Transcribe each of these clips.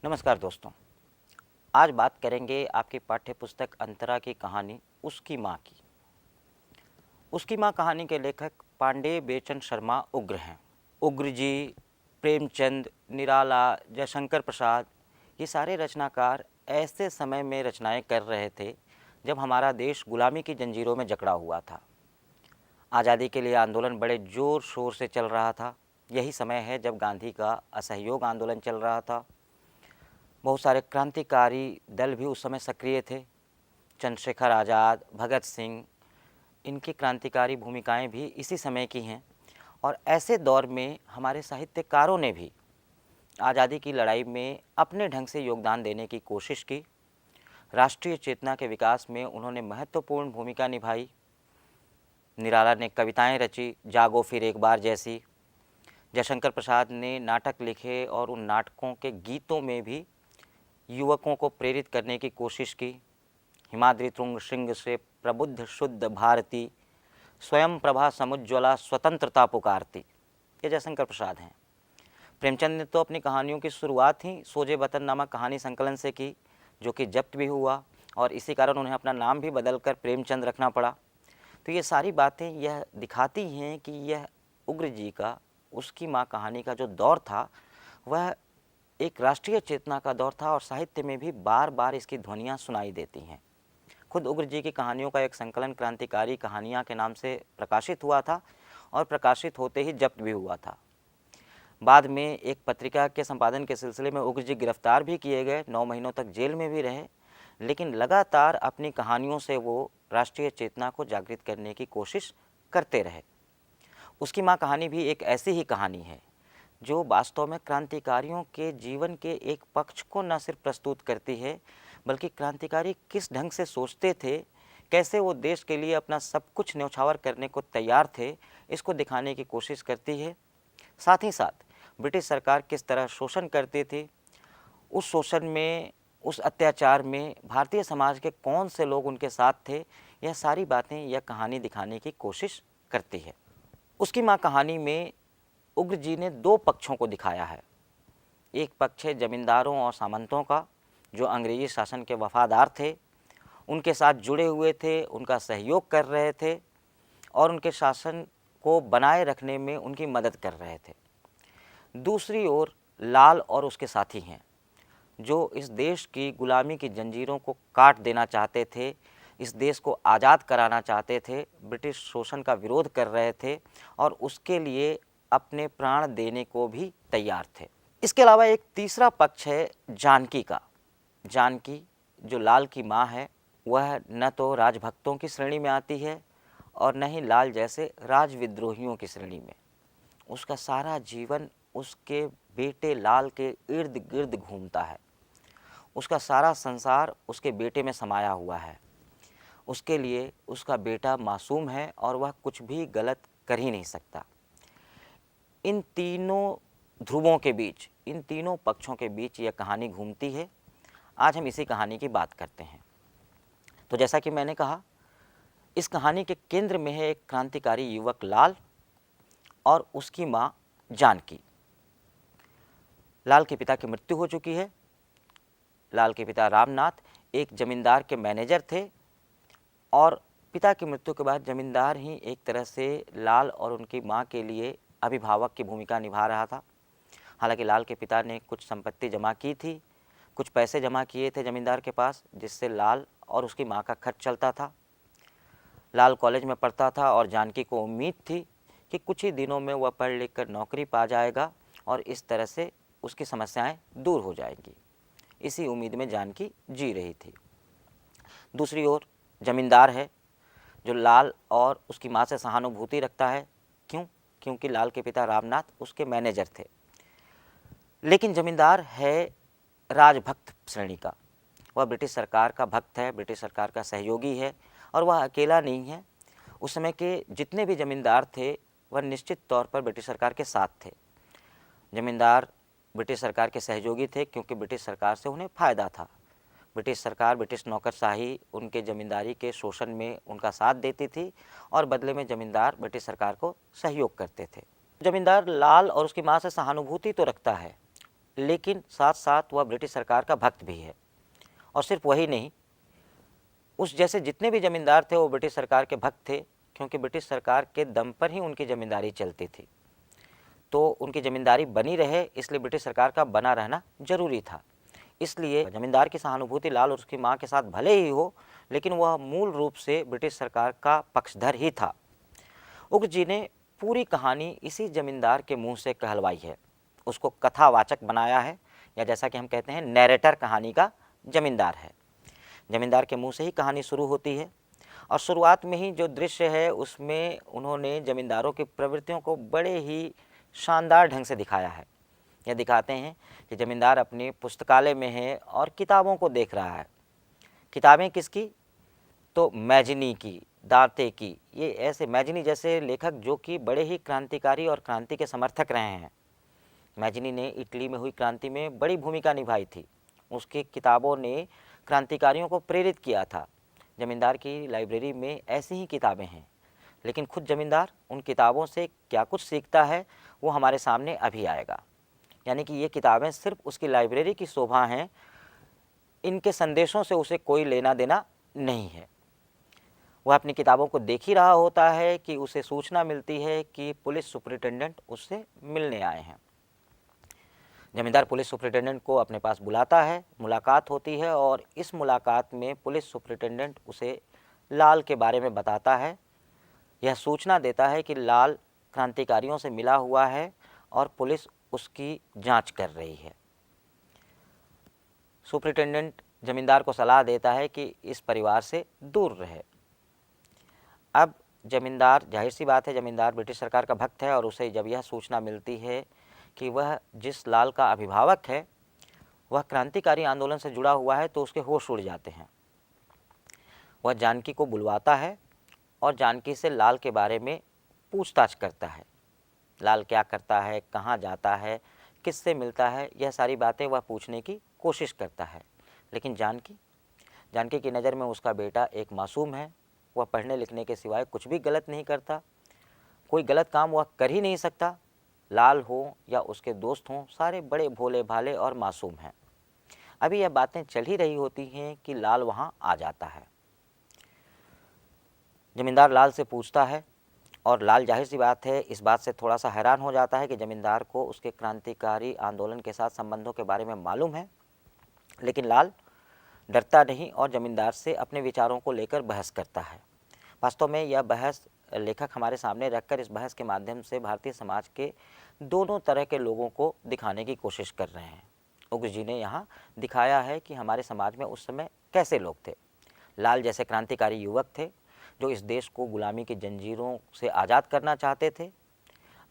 नमस्कार दोस्तों। आज बात करेंगे आपकी पाठ्य पुस्तक अंतरा की कहानी उसकी माँ की। उसकी माँ कहानी के लेखक पांडे बेचन शर्मा उग्र हैं। उग्र जी, प्रेमचंद, निराला, जयशंकर प्रसाद, ये सारे रचनाकार ऐसे समय में रचनाएं कर रहे थे जब हमारा देश गुलामी की जंजीरों में जकड़ा हुआ था। आज़ादी के लिए आंदोलन बड़े ज़ोर शोर से चल रहा था। यही समय है जब गांधी का असहयोग आंदोलन चल रहा था। बहुत सारे क्रांतिकारी दल भी उस समय सक्रिय थे। चंद्रशेखर आज़ाद, भगत सिंह, इनकी क्रांतिकारी भूमिकाएं भी इसी समय की हैं। और ऐसे दौर में हमारे साहित्यकारों ने भी आज़ादी की लड़ाई में अपने ढंग से योगदान देने की कोशिश की। राष्ट्रीय चेतना के विकास में उन्होंने महत्वपूर्ण भूमिका निभाई। निराला ने कविताएं रची, जागो फिर एक बार जैसी। जयशंकर प्रसाद ने नाटक लिखे और उन नाटकों के गीतों में भी युवकों को प्रेरित करने की कोशिश की। हिमाद्री तुंग श्रृंग से प्रबुद्ध शुद्ध भारती, स्वयं प्रभा समुज्ज्वला स्वतंत्रता पुकारती, ये जयशंकर प्रसाद हैं। प्रेमचंद ने तो अपनी कहानियों की शुरुआत ही सोजे वतन नामक कहानी संकलन से की, जो कि जब्त भी हुआ और इसी कारण उन्हें अपना नाम भी बदलकर प्रेमचंद रखना पड़ा। तो ये सारी बातें यह दिखाती हैं कि यह उग्र जी का उसकी माँ कहानी का जो दौर था वह एक राष्ट्रीय चेतना का दौर था और साहित्य में भी बार बार इसकी ध्वनियाँ सुनाई देती हैं। खुद उग्र जी की कहानियों का एक संकलन क्रांतिकारी कहानियाँ के नाम से प्रकाशित हुआ था और प्रकाशित होते ही जब्त भी हुआ था। बाद में एक पत्रिका के संपादन के सिलसिले में उग्र जी गिरफ्तार भी किए गए, 9 महीनों तक जेल में भी रहे, लेकिन लगातार अपनी कहानियों से वो राष्ट्रीय चेतना को जागृत करने की कोशिश करते रहे। उसकी माँ कहानी भी एक ऐसी ही कहानी है जो वास्तव में क्रांतिकारियों के जीवन के एक पक्ष को न सिर्फ प्रस्तुत करती है, बल्कि क्रांतिकारी किस ढंग से सोचते थे, कैसे वो देश के लिए अपना सब कुछ न्यौछावर करने को तैयार थे, इसको दिखाने की कोशिश करती है। साथ ही साथ ब्रिटिश सरकार किस तरह शोषण करती थी, उस शोषण में, उस अत्याचार में भारतीय समाज के कौन से लोग उनके साथ थे, यह सारी बातें यह कहानी दिखाने की कोशिश करती है। उसकी माँ कहानी में उग्र जी ने 2 पक्षों को दिखाया है। एक पक्ष है जमींदारों और सामंतों का, जो अंग्रेजी शासन के वफादार थे, उनके साथ जुड़े हुए थे, उनका सहयोग कर रहे थे और उनके शासन को बनाए रखने में उनकी मदद कर रहे थे। दूसरी ओर लाल और उसके साथी हैं, जो इस देश की गुलामी की जंजीरों को काट देना चाहते थे, इस देश को आज़ाद कराना चाहते थे, ब्रिटिश शोषण का विरोध कर रहे थे और उसके लिए अपने प्राण देने को भी तैयार थे। इसके अलावा एक तीसरा पक्ष है जानकी का। जानकी जो लाल की माँ है, वह न तो राजभक्तों की श्रेणी में आती है और न ही लाल जैसे राजविद्रोहियों की श्रेणी में। उसका सारा जीवन उसके बेटे लाल के इर्द गिर्द घूमता है। उसका सारा संसार उसके बेटे में समाया हुआ है। उसके लिए उसका बेटा मासूम है और वह कुछ भी गलत कर ही नहीं सकता। इन तीनों ध्रुवों के बीच, इन तीनों पक्षों के बीच यह कहानी घूमती है। आज हम इसी कहानी की बात करते हैं। तो जैसा कि मैंने कहा, इस कहानी के केंद्र में है एक क्रांतिकारी युवक लाल और उसकी माँ जानकी। लाल के पिता की मृत्यु हो चुकी है। लाल के पिता रामनाथ एक जमींदार के मैनेजर थे और पिता की मृत्यु के बाद जमींदार ही एक तरह से लाल और उनकी माँ के लिए अभिभावक की भूमिका निभा रहा था। हालांकि लाल के पिता ने कुछ संपत्ति जमा की थी, कुछ पैसे जमा किए थे जमींदार के पास, जिससे लाल और उसकी माँ का खर्च चलता था। लाल कॉलेज में पढ़ता था और जानकी को उम्मीद थी कि कुछ ही दिनों में वह पढ़ लिख कर नौकरी पा जाएगा और इस तरह से उसकी समस्याएं दूर हो जाएंगी। इसी उम्मीद में जानकी जी रही थी। दूसरी ओर जमींदार है, जो लाल और उसकी माँ से सहानुभूति रखता है। क्यों? क्योंकि लाल के पिता रामनाथ उसके मैनेजर थे। लेकिन जमींदार है राजभक्त श्रेणी का। वह ब्रिटिश सरकार का भक्त है, ब्रिटिश सरकार का सहयोगी है और वह अकेला नहीं है। उस समय के जितने भी जमींदार थे वह निश्चित तौर पर ब्रिटिश सरकार के साथ थे। जमींदार ब्रिटिश सरकार के सहयोगी थे क्योंकि ब्रिटिश सरकार से उन्हें फ़ायदा था। ब्रिटिश सरकार, ब्रिटिश नौकरशाही उनके ज़मींदारी के शोषण में उनका साथ देती थी और बदले में ज़मींदार ब्रिटिश सरकार को सहयोग करते थे। ज़मींदार लाल और उसकी माँ से सहानुभूति तो रखता है, लेकिन साथ साथ वह ब्रिटिश सरकार का भक्त भी है। और सिर्फ वही नहीं, उस जैसे जितने भी जमींदार थे वो ब्रिटिश सरकार के भक्त थे, क्योंकि ब्रिटिश सरकार के दम पर ही उनकी ज़मींदारी चलती थी। तो उनकी ज़मींदारी बनी रहे, इसलिए ब्रिटिश सरकार का बना रहना जरूरी था। इसलिए जमींदार की सहानुभूति लाल और उसकी माँ के साथ भले ही हो, लेकिन वह मूल रूप से ब्रिटिश सरकार का पक्षधर ही था। उग्र जी ने पूरी कहानी इसी जमींदार के मुंह से कहलवाई है, उसको कथावाचक बनाया है, या जैसा कि हम कहते हैं नैरेटर कहानी का जमींदार है। जमींदार के मुंह से ही कहानी शुरू होती है और शुरुआत में ही जो दृश्य है उसमें उन्होंने जमींदारों की प्रवृत्तियों को बड़े ही शानदार ढंग से दिखाया है। यह दिखाते हैं कि जमींदार अपनी पुस्तकालय में है और किताबों को देख रहा है। किताबें किसकी? तो मैजिनी की, दार्ते की। ये ऐसे मैजिनी जैसे लेखक जो कि बड़े ही क्रांतिकारी और क्रांति के समर्थक रहे हैं। मैजिनी ने इटली में हुई क्रांति में बड़ी भूमिका निभाई थी। उसकी किताबों ने क्रांतिकारियों को प्रेरित किया था। जमींदार की लाइब्रेरी में ऐसी ही किताबें हैं, लेकिन खुद जमींदार उन किताबों से क्या कुछ सीखता है वो हमारे सामने अभी आएगा। यानी कि ये किताबें सिर्फ उसकी लाइब्रेरी की शोभा हैं, इनके संदेशों से उसे कोई लेना देना नहीं है। वह अपनी किताबों को देख ही रहा होता है कि उसे सूचना मिलती है कि पुलिस सुपरिटेंडेंट उससे मिलने आए हैं। जमींदार पुलिस सुपरिटेंडेंट को अपने पास बुलाता है, मुलाकात होती है और इस मुलाकात में पुलिस सुपरिटेंडेंट उसे लाल के बारे में बताता है। यह सूचना देता है कि लाल क्रांतिकारियों से मिला हुआ है और पुलिस उसकी जांच कर रही है। सुपरिटेंडेंट जमींदार को सलाह देता है कि इस परिवार से दूर रहे। अब जमींदार, जाहिर सी बात है, जमींदार ब्रिटिश सरकार का भक्त है और उसे जब यह सूचना मिलती है कि वह जिस लाल का अभिभावक है वह क्रांतिकारी आंदोलन से जुड़ा हुआ है, तो उसके होश उड़ जाते हैं। वह जानकी को बुलवाता है और जानकी से लाल के बारे में पूछताछ करता है। लाल क्या करता है, कहाँ जाता है, किससे मिलता है, यह सारी बातें वह पूछने की कोशिश करता है। लेकिन जानकी की नज़र में उसका बेटा एक मासूम है। वह पढ़ने लिखने के सिवाय कुछ भी गलत नहीं करता, कोई गलत काम वह कर ही नहीं सकता। लाल हो या उसके दोस्त हों, सारे बड़े भोले भाले और मासूम हैं। अभी यह बातें चल ही रही होती हैं कि लाल वहाँ आ जाता है। जमींदार लाल से पूछता है और लाल, जाहिर सी बात है, इस बात से थोड़ा सा हैरान हो जाता है कि जमींदार को उसके क्रांतिकारी आंदोलन के साथ संबंधों के बारे में मालूम है। लेकिन लाल डरता नहीं और जमींदार से अपने विचारों को लेकर बहस करता है। वास्तव में यह बहस लेखक हमारे सामने रखकर इस बहस के माध्यम से भारतीय समाज के दोनों तरह के लोगों को दिखाने की कोशिश कर रहे हैं। उग्र जी ने यहाँ दिखाया है कि हमारे समाज में उस समय कैसे लोग थे। लाल जैसे क्रांतिकारी युवक थे जो इस देश को गुलामी की जंजीरों से आज़ाद करना चाहते थे,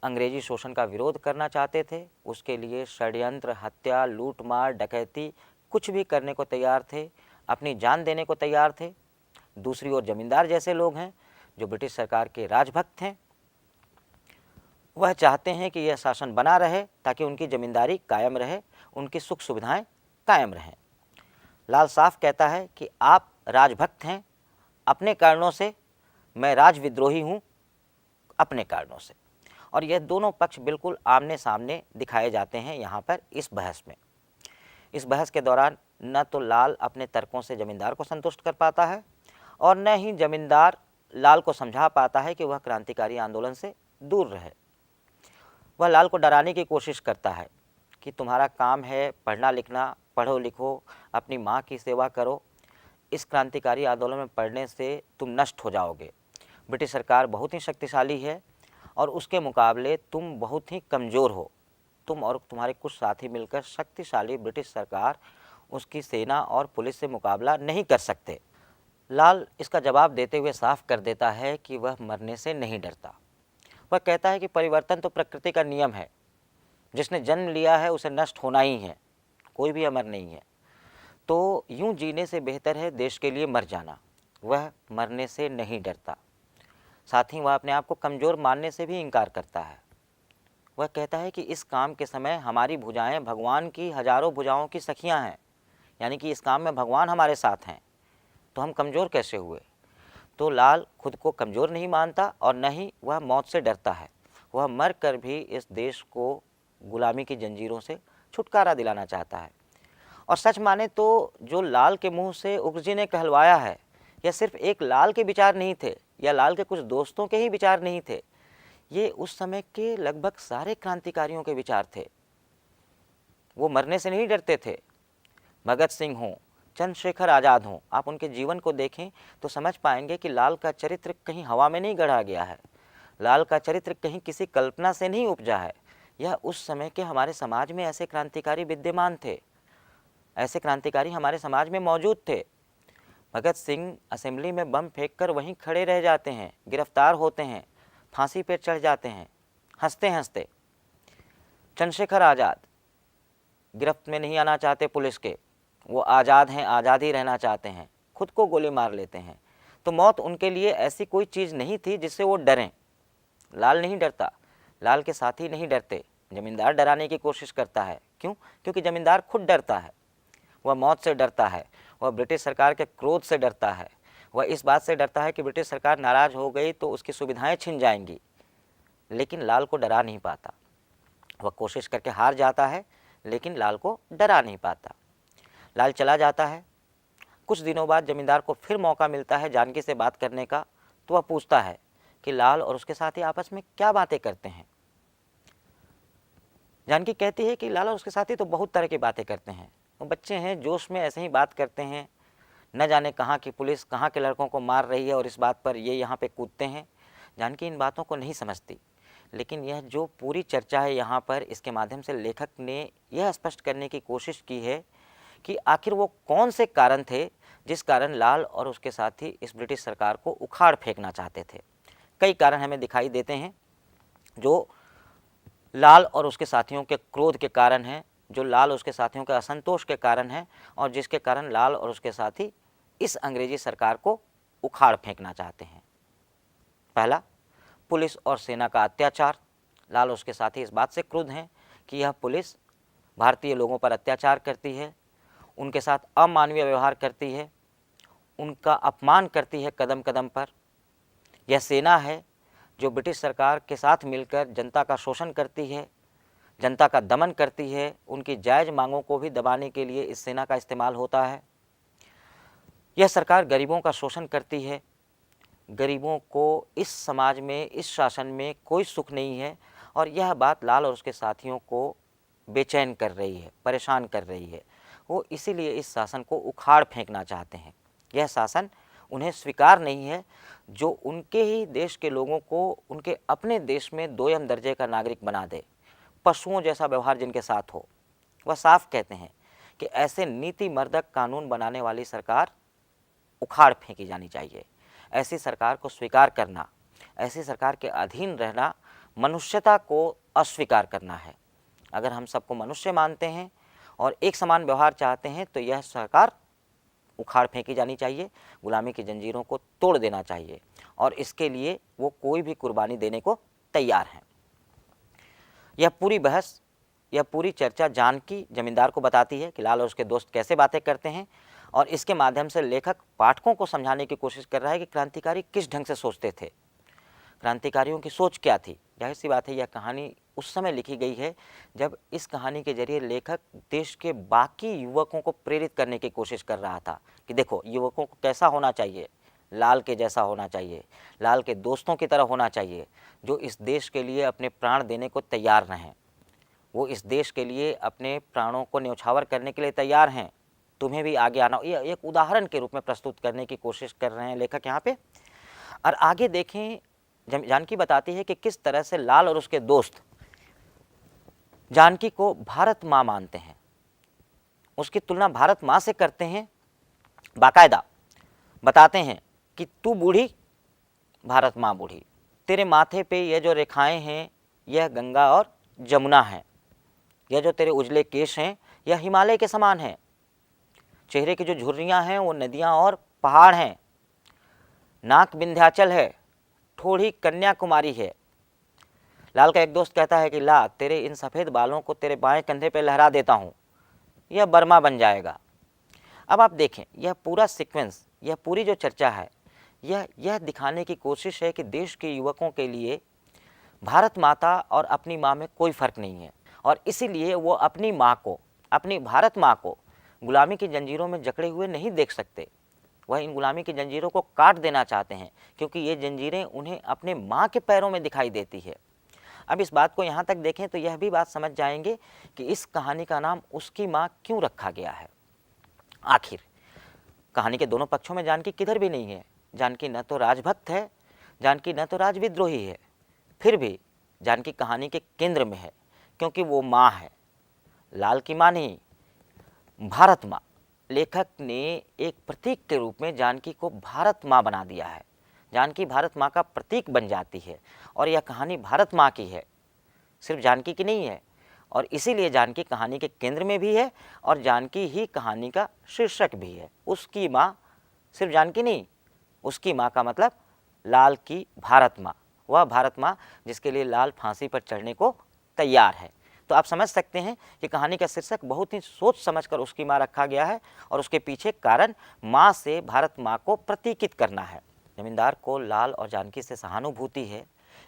अंग्रेजी शोषण का विरोध करना चाहते थे, उसके लिए षड्यंत्र, हत्या, लूट मार, डकैती कुछ भी करने को तैयार थे, अपनी जान देने को तैयार थे। दूसरी ओर जमींदार जैसे लोग हैं जो ब्रिटिश सरकार के राजभक्त हैं। वह चाहते हैं कि यह शासन बना रहे ताकि उनकी जमींदारी कायम रहे, उनकी सुख सुविधाएं कायम रहें। लाल साफ कहता है कि आप राजभक्त हैं अपने कारणों से, मैं राजविद्रोही हूँ अपने कारणों से। और यह दोनों पक्ष बिल्कुल आमने सामने दिखाए जाते हैं यहाँ पर इस बहस में। इस बहस के दौरान न तो लाल अपने तर्कों से जमींदार को संतुष्ट कर पाता है और न ही जमींदार लाल को समझा पाता है कि वह क्रांतिकारी आंदोलन से दूर रहे। वह लाल को डराने की कोशिश करता है कि तुम्हारा काम है पढ़ना लिखना, पढ़ो लिखो, अपनी माँ की सेवा करो, इस क्रांतिकारी आंदोलन में पढ़ने से तुम नष्ट हो जाओगे। ब्रिटिश सरकार बहुत ही शक्तिशाली है और उसके मुकाबले तुम बहुत ही कमज़ोर हो। तुम और तुम्हारे कुछ साथी मिलकर शक्तिशाली ब्रिटिश सरकार, उसकी सेना और पुलिस से मुकाबला नहीं कर सकते। लाल इसका जवाब देते हुए साफ कर देता है कि वह मरने से नहीं डरता। वह कहता है कि परिवर्तन तो प्रकृति का नियम है, जिसने जन्म लिया है उसे नष्ट होना ही है, कोई भी अमर नहीं है। तो यूं जीने से बेहतर है देश के लिए मर जाना। वह मरने से नहीं डरता। साथ ही वह अपने आप को कमज़ोर मानने से भी इनकार करता है। वह कहता है कि इस काम के समय हमारी भुजाएं भगवान की हजारों भुजाओं की सखियां हैं, यानी कि इस काम में भगवान हमारे साथ हैं, तो हम कमज़ोर कैसे हुए। तो लाल खुद को कमज़ोर नहीं मानता और न ही वह मौत से डरता है। वह मर कर भी इस देश को गुलामी की जंजीरों से छुटकारा दिलाना चाहता है। और सच माने तो जो लाल के मुंह से उग्र जी ने कहलवाया है, यह सिर्फ एक लाल के विचार नहीं थे या लाल के कुछ दोस्तों के ही विचार नहीं थे, ये उस समय के लगभग सारे क्रांतिकारियों के विचार थे। वो मरने से नहीं डरते थे। भगत सिंह हों, चंद्रशेखर आज़ाद हों, आप उनके जीवन को देखें तो समझ पाएंगे कि लाल का चरित्र कहीं हवा में नहीं गढ़ा गया है, लाल का चरित्र कहीं किसी कल्पना से नहीं उपजा है। यह उस समय के हमारे समाज में ऐसे क्रांतिकारी विद्यमान थे, ऐसे क्रांतिकारी हमारे समाज में मौजूद थे। भगत सिंह असेंबली में बम फेंककर वहीं खड़े रह जाते हैं, गिरफ्तार होते हैं, फांसी पर चढ़ जाते हैं हंसते हंसते। चंद्रशेखर आज़ाद गिरफ्त में नहीं आना चाहते पुलिस के, वो आज़ाद हैं, आज़ाद ही रहना चाहते हैं, खुद को गोली मार लेते हैं। तो मौत उनके लिए ऐसी कोई चीज़ नहीं थी जिससे वो डरें। लाल नहीं डरता, लाल के साथी नहीं डरते। जमींदार डराने की कोशिश करता है, क्यों? क्योंकि जमींदार खुद डरता है। वह मौत से डरता है, वह ब्रिटिश सरकार के क्रोध से डरता है, वह इस बात से डरता है कि ब्रिटिश सरकार नाराज़ हो गई तो उसकी सुविधाएं छिन जाएंगी। लेकिन लाल को डरा नहीं पाता, वह कोशिश करके हार जाता है लेकिन लाल को डरा नहीं पाता। लाल चला जाता है। कुछ दिनों बाद जमींदार को फिर मौका मिलता है जानकी से बात करने का, तो वह पूछता है कि लाल और उसके साथी आपस में क्या बातें करते हैं। जानकी कहती है कि लाल और उसके साथी तो बहुत तरह की बातें करते हैं, वो बच्चे हैं, जोश में ऐसे ही बात करते हैं, न जाने कहाँ की पुलिस कहाँ के लड़कों को मार रही है और इस बात पर ये यहाँ पे कूदते हैं। जानकी इन बातों को नहीं समझती, लेकिन यह जो पूरी चर्चा है यहाँ पर, इसके माध्यम से लेखक ने यह स्पष्ट करने की कोशिश की है कि आखिर वो कौन से कारण थे जिस कारण लाल और उसके साथी इस ब्रिटिश सरकार को उखाड़ फेंकना चाहते थे। कई कारण हमें दिखाई देते हैं जो लाल और उसके साथियों के क्रोध के कारण हैं, जो लाल और उसके साथियों के असंतोष के कारण हैं, और जिसके कारण लाल और उसके साथी इस अंग्रेजी सरकार को उखाड़ फेंकना चाहते हैं। पहला, पुलिस और सेना का अत्याचार। लाल और उसके साथी इस बात से क्रुद्ध हैं कि यह पुलिस भारतीय लोगों पर अत्याचार करती है, उनके साथ अमानवीय व्यवहार करती है, उनका अपमान करती है कदम कदम पर। यह सेना है जो ब्रिटिश सरकार के साथ मिलकर जनता का शोषण करती है, जनता का दमन करती है, उनकी जायज़ मांगों को भी दबाने के लिए इस सेना का इस्तेमाल होता है। यह सरकार गरीबों का शोषण करती है, गरीबों को इस समाज में, इस शासन में कोई सुख नहीं है, और यह बात लाल और उसके साथियों को बेचैन कर रही है, परेशान कर रही है। वो इसीलिए इस शासन को उखाड़ फेंकना चाहते हैं। यह शासन उन्हें स्वीकार नहीं है जो उनके ही देश के लोगों को उनके अपने देश में दोयम दर्जे का नागरिक बना दे, पशुओं जैसा व्यवहार जिनके साथ हो। वह साफ कहते हैं कि ऐसे नीति मर्दक कानून बनाने वाली सरकार उखाड़ फेंकी जानी चाहिए। ऐसी सरकार को स्वीकार करना, ऐसी सरकार के अधीन रहना मनुष्यता को अस्वीकार करना है। अगर हम सबको मनुष्य मानते हैं और एक समान व्यवहार चाहते हैं तो यह सरकार उखाड़ फेंकी जानी चाहिए, गुलामी की जंजीरों को तोड़ देना चाहिए, और इसके लिए वो कोई भी कुर्बानी देने को तैयार हैं। यह पूरी बहस, यह पूरी चर्चा जानकी जमींदार को बताती है कि लाल और उसके दोस्त कैसे बातें करते हैं, और इसके माध्यम से लेखक पाठकों को समझाने की कोशिश कर रहा है कि क्रांतिकारी किस ढंग से सोचते थे, क्रांतिकारियों की सोच क्या थी। जाहिर सी बात है यह कहानी उस समय लिखी गई है जब इस कहानी के जरिए लेखक देश के बाकी युवकों को प्रेरित करने की कोशिश कर रहा था कि देखो युवकों को कैसा होना चाहिए, लाल के जैसा होना चाहिए, लाल के दोस्तों की तरह होना चाहिए, जो इस देश के लिए अपने प्राण देने को तैयार रहें, वो इस देश के लिए अपने प्राणों को न्यौछावर करने के लिए तैयार हैं, तुम्हें भी आगे आना। ये एक उदाहरण के रूप में प्रस्तुत करने की कोशिश कर रहे हैं लेखक यहाँ पे। और आगे देखें, जानकी बताती है कि किस तरह से लाल और उसके दोस्त जानकी को भारत माँ मानते हैं, उसकी तुलना भारत माँ से करते हैं, बाकायदा बताते हैं कि तू बूढ़ी, भारत माँ बूढ़ी, तेरे माथे पे ये जो रेखाएं हैं यह गंगा और जमुना है, यह जो तेरे उजले केश हैं यह हिमालय के समान है, चेहरे की जो झुर्रियाँ हैं वो नदियाँ और पहाड़ हैं, नाक विंध्याचल है, ठोड़ी कन्याकुमारी है। लाल का एक दोस्त कहता है कि ला तेरे इन सफ़ेद बालों को तेरे बाएं कंधे पे लहरा देता हूँ, यह बर्मा बन जाएगा। अब आप देखें यह पूरा सीक्वेंस, यह पूरी जो चर्चा है यह दिखाने की कोशिश है कि देश के युवकों के लिए भारत माता और अपनी माँ में कोई फ़र्क नहीं है, और इसीलिए वो अपनी माँ को, अपनी भारत माँ को गुलामी की जंजीरों में जकड़े हुए नहीं देख सकते। वह इन गुलामी की जंजीरों को काट देना चाहते हैं, क्योंकि ये जंजीरें उन्हें अपने माँ के पैरों में दिखाई देती है। अब इस बात को यहाँ तक देखें तो यह भी बात समझ जाएंगे कि इस कहानी का नाम उसकी माँ क्यों रखा गया है। आखिर कहानी के दोनों पक्षों में जानकी किधर भी नहीं है। जानकी न तो राजभक्त है, जानकी न तो राजविद्रोही है, फिर भी जानकी कहानी के केंद्र में है, क्योंकि वो माँ है। लाल की माँ नहीं, भारत माँ। लेखक ने एक प्रतीक के रूप में जानकी को भारत माँ बना दिया है। जानकी भारत माँ का प्रतीक बन जाती है और यह कहानी भारत माँ की है, सिर्फ जानकी की नहीं है। और इसीलिए जानकी कहानी के केंद्र में भी है और जानकी ही कहानी का शीर्षक भी है। उसकी माँ, सिर्फ जानकी नहीं, उसकी माँ का मतलब लाल की भारत माँ, वह भारत माँ जिसके लिए लाल फांसी पर चढ़ने को तैयार है। तो आप समझ सकते हैं कि कहानी का शीर्षक बहुत ही सोच समझकर उसकी माँ रखा गया है और उसके पीछे कारण माँ से भारत माँ को प्रतीकित करना है। जमींदार को लाल और जानकी से सहानुभूति है,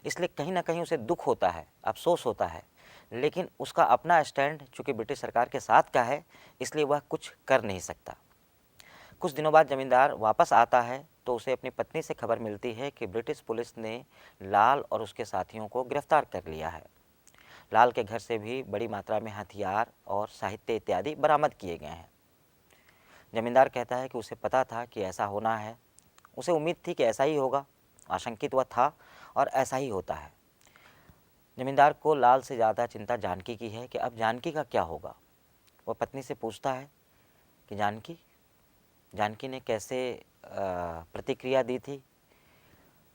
इसलिए कहीं ना कहीं उसे दुख होता है, अफसोस होता है, लेकिन उसका अपना स्टैंड चूँकि ब्रिटिश सरकार के साथ का है, इसलिए वह कुछ कर नहीं सकता। कुछ दिनों बाद जमींदार वापस आता है तो उसे अपनी पत्नी से खबर मिलती है कि ब्रिटिश पुलिस ने लाल और उसके साथियों को गिरफ्तार कर लिया है। लाल के घर से भी बड़ी मात्रा में हथियार और साहित्य इत्यादि बरामद किए गए हैं। जमींदार कहता है कि उसे पता था कि ऐसा होना है, उसे उम्मीद थी कि ऐसा ही होगा, आशंकित वह था और ऐसा ही होता है। जमींदार को लाल से ज़्यादा चिंता जानकी की है कि अब जानकी का क्या होगा। वह पत्नी से पूछता है कि जानकी ने कैसे प्रतिक्रिया दी थी।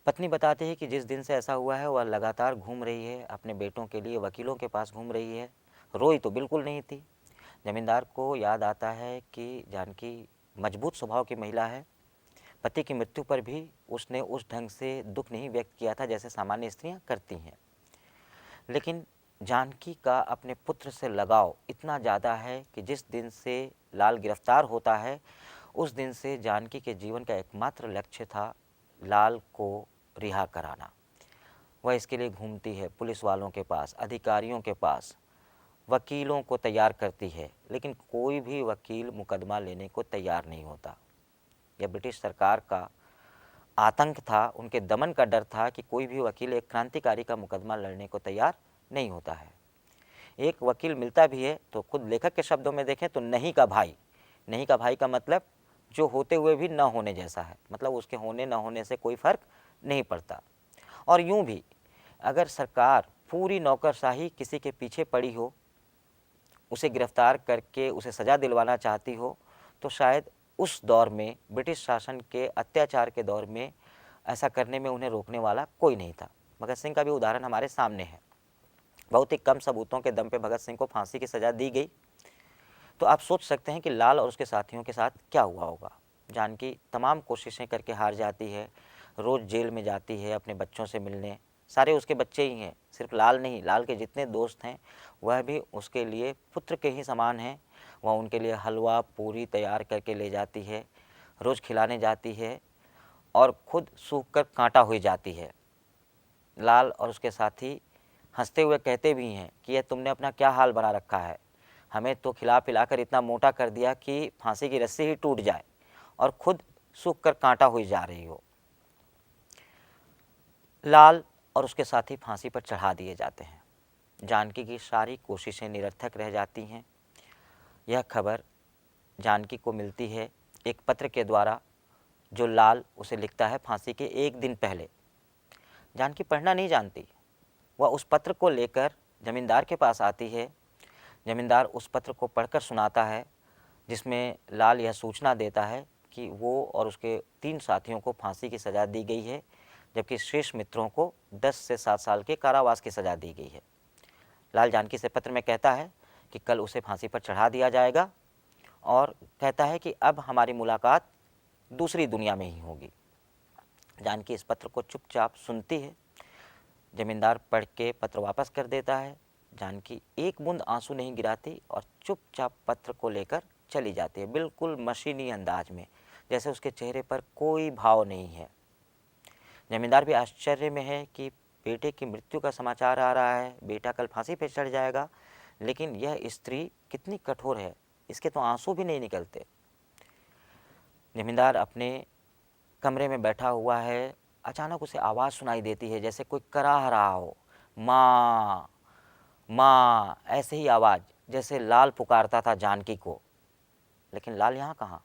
पत्नी बताती है कि जिस दिन से ऐसा हुआ है वह लगातार घूम रही है, अपने बेटों के लिए वकीलों के पास घूम रही है, रोई तो बिल्कुल नहीं थी। जमींदार को याद आता है कि जानकी मजबूत स्वभाव की महिला है। पति की मृत्यु पर भी उसने उस ढंग से दुख नहीं व्यक्त किया था जैसे सामान्य स्त्रियां करती हैं। लेकिन जानकी का अपने पुत्र से लगाव इतना ज़्यादा है कि जिस दिन से लाल गिरफ्तार होता है उस दिन से जानकी के जीवन का एकमात्र लक्ष्य था लाल को रिहा कराना। वह इसके लिए घूमती है पुलिस वालों के पास, अधिकारियों के पास, वकीलों को तैयार करती है, लेकिन कोई भी वकील मुकदमा लेने को तैयार नहीं होता। यह ब्रिटिश सरकार का आतंक था, उनके दमन का डर था कि कोई भी वकील एक क्रांतिकारी का मुकदमा लड़ने को तैयार नहीं होता है। एक वकील मिलता भी है तो खुद लेखक के शब्दों में देखें तो नहीं का भाई। नहीं का भाई का मतलब जो होते हुए भी न होने जैसा है, मतलब उसके होने न होने से कोई फर्क नहीं पड़ता। और यूं भी अगर सरकार पूरी नौकरशाही किसी के पीछे पड़ी हो, उसे गिरफ्तार करके उसे सज़ा दिलवाना चाहती हो, तो शायद उस दौर में ब्रिटिश शासन के अत्याचार के दौर में ऐसा करने में उन्हें रोकने वाला कोई नहीं था। भगत सिंह का भी उदाहरण हमारे सामने है। बहुत ही कम सबूतों के दम पे भगत सिंह को फांसी की सज़ा दी गई। तो आप सोच सकते हैं कि लाल और उसके साथियों के साथ क्या हुआ होगा। जानकी तमाम कोशिशें करके हार जाती है, रोज़ जेल में जाती है अपने बच्चों से मिलने। सारे उसके बच्चे ही हैं, सिर्फ लाल नहीं, लाल के जितने दोस्त हैं वह भी उसके लिए पुत्र के ही समान हैं। वह उनके लिए हलवा पूरी तैयार करके ले जाती है, रोज़ खिलाने जाती है और खुद सूख कर कांटा हुई जाती है। लाल और उसके साथी हंसते हुए कहते भी हैं कि यह तुमने अपना क्या हाल बना रखा है, हमें तो खिला पिलाकर इतना मोटा कर दिया कि फांसी की रस्सी ही टूट जाए और खुद सूख कर कांटा हुई जा रही हो। लाल और उसके साथी फांसी पर चढ़ा दिए जाते हैं। जानकी की सारी कोशिशें निरर्थक रह जाती हैं। यह खबर जानकी को मिलती है एक पत्र के द्वारा जो लाल उसे लिखता है फांसी के एक दिन पहले। जानकी पढ़ना नहीं जानती, वह उस पत्र को लेकर जमींदार के पास आती है। जमींदार उस पत्र को पढ़कर सुनाता है जिसमें लाल यह सूचना देता है कि वो और उसके 3 साथियों को फांसी की सज़ा दी गई है, जबकि शेष मित्रों को 10 से 7 साल के कारावास की सज़ा दी गई है। लाल जानकी से पत्र में कहता है कि कल उसे फांसी पर चढ़ा दिया जाएगा और कहता है कि अब हमारी मुलाकात दूसरी दुनिया में ही होगी। जानकी इस पत्र को चुपचाप सुनती है। जमींदार पढ़ के पत्र वापस कर देता है। जानकी एक बूंद आंसू नहीं गिराती और चुपचाप पत्र को लेकर चली जाती है, बिल्कुल मशीनी अंदाज में, जैसे उसके चेहरे पर कोई भाव नहीं है। जमींदार भी आश्चर्य में है कि बेटे की मृत्यु का समाचार आ रहा है, बेटा कल फांसी पर चढ़ जाएगा, लेकिन यह स्त्री कितनी कठोर है, इसके तो आंसू भी नहीं निकलते। जमींदार अपने कमरे में बैठा हुआ है, अचानक उसे आवाज़ सुनाई देती है जैसे कोई कराह रहा हो, माँ माँ, ऐसे ही आवाज़ जैसे लाल पुकारता था जानकी को। लेकिन लाल यहाँ कहाँ,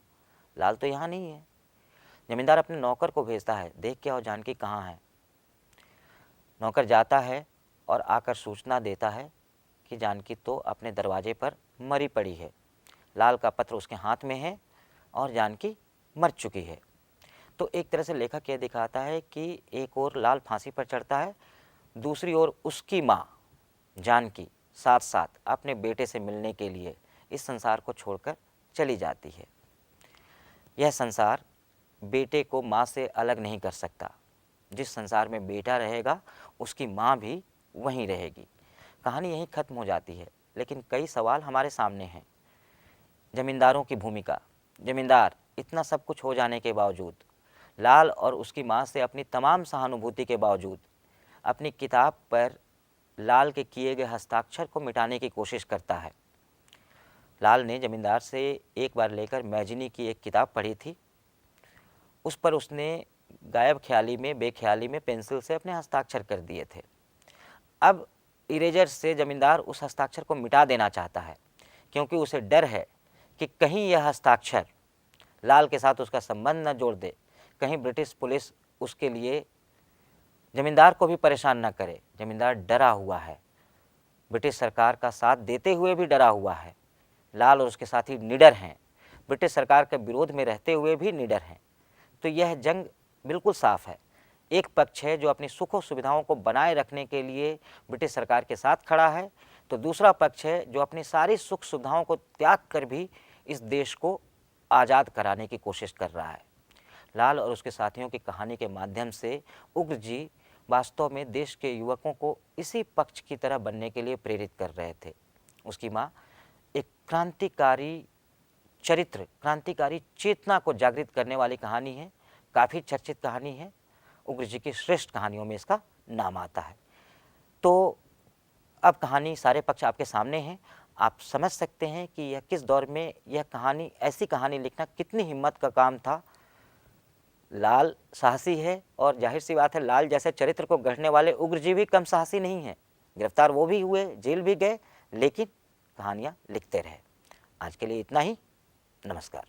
लाल तो यहाँ नहीं है। जमींदार अपने नौकर को भेजता है, देख के आओ जानकी कहाँ है। नौकर जाता है और आकर सूचना देता है कि जानकी तो अपने दरवाजे पर मरी पड़ी है। लाल का पत्र उसके हाथ में है और जानकी मर चुकी है। तो एक तरह से लेखक यह दिखाता है कि एक ओर लाल फांसी पर चढ़ता है, दूसरी ओर उसकी माँ जानकी साथ साथ अपने बेटे से मिलने के लिए इस संसार को छोड़कर चली जाती है। यह संसार बेटे को माँ से अलग नहीं कर सकता। जिस संसार में बेटा रहेगा उसकी माँ भी वहीं रहेगी। कहानी यहीं खत्म हो जाती है, लेकिन कई सवाल हमारे सामने हैं। जमींदारों की भूमिका, जमींदार इतना सब कुछ हो जाने के बावजूद, लाल और उसकी माँ से अपनी तमाम सहानुभूति के बावजूद, अपनी किताब पर लाल के किए गए हस्ताक्षर को मिटाने की कोशिश करता है। लाल ने जमींदार से एक बार लेकर मैजिनी की एक किताब पढ़ी थी, उस पर उसने गायब ख्याली में बेख्याली में पेंसिल से अपने हस्ताक्षर कर दिए थे। अब इरेजर से जमींदार उस हस्ताक्षर को मिटा देना चाहता है, क्योंकि उसे डर है कि कहीं यह हस्ताक्षर लाल के साथ उसका संबंध न जोड़ दे, कहीं ब्रिटिश पुलिस उसके लिए जमींदार को भी परेशान न करे। जमींदार डरा हुआ है, ब्रिटिश सरकार का साथ देते हुए भी डरा हुआ है। लाल और उसके साथी निडर हैं, ब्रिटिश सरकार के विरोध में रहते हुए भी निडर हैं। तो यह जंग बिल्कुल साफ है। एक पक्ष है जो अपनी सुख और सुविधाओं को बनाए रखने के लिए ब्रिटिश सरकार के साथ खड़ा है, तो दूसरा पक्ष है जो अपनी सारी सुख सुविधाओं को त्याग कर भी इस देश को आज़ाद कराने की कोशिश कर रहा है। लाल और उसके साथियों की कहानी के माध्यम से उग्र जी वास्तव में देश के युवकों को इसी पक्ष की तरह बनने के लिए प्रेरित कर रहे थे। उसकी माँ एक क्रांतिकारी चरित्र, क्रांतिकारी चेतना को जागृत करने वाली कहानी है, काफ़ी चर्चित कहानी है, उग्र जी की श्रेष्ठ कहानियों में इसका नाम आता है। तो अब कहानी सारे पक्ष आपके सामने हैं, आप समझ सकते हैं कि यह किस दौर में यह कहानी, ऐसी कहानी लिखना कितनी हिम्मत का काम था। लाल साहसी है और जाहिर सी बात है लाल जैसे चरित्र को गढ़ने वाले उग्र जी भी कम साहसी नहीं हैं। गिरफ्तार वो भी हुए, जेल भी गए, लेकिन कहानियाँ लिखते रहे। आज के लिए इतना ही। नमस्कार।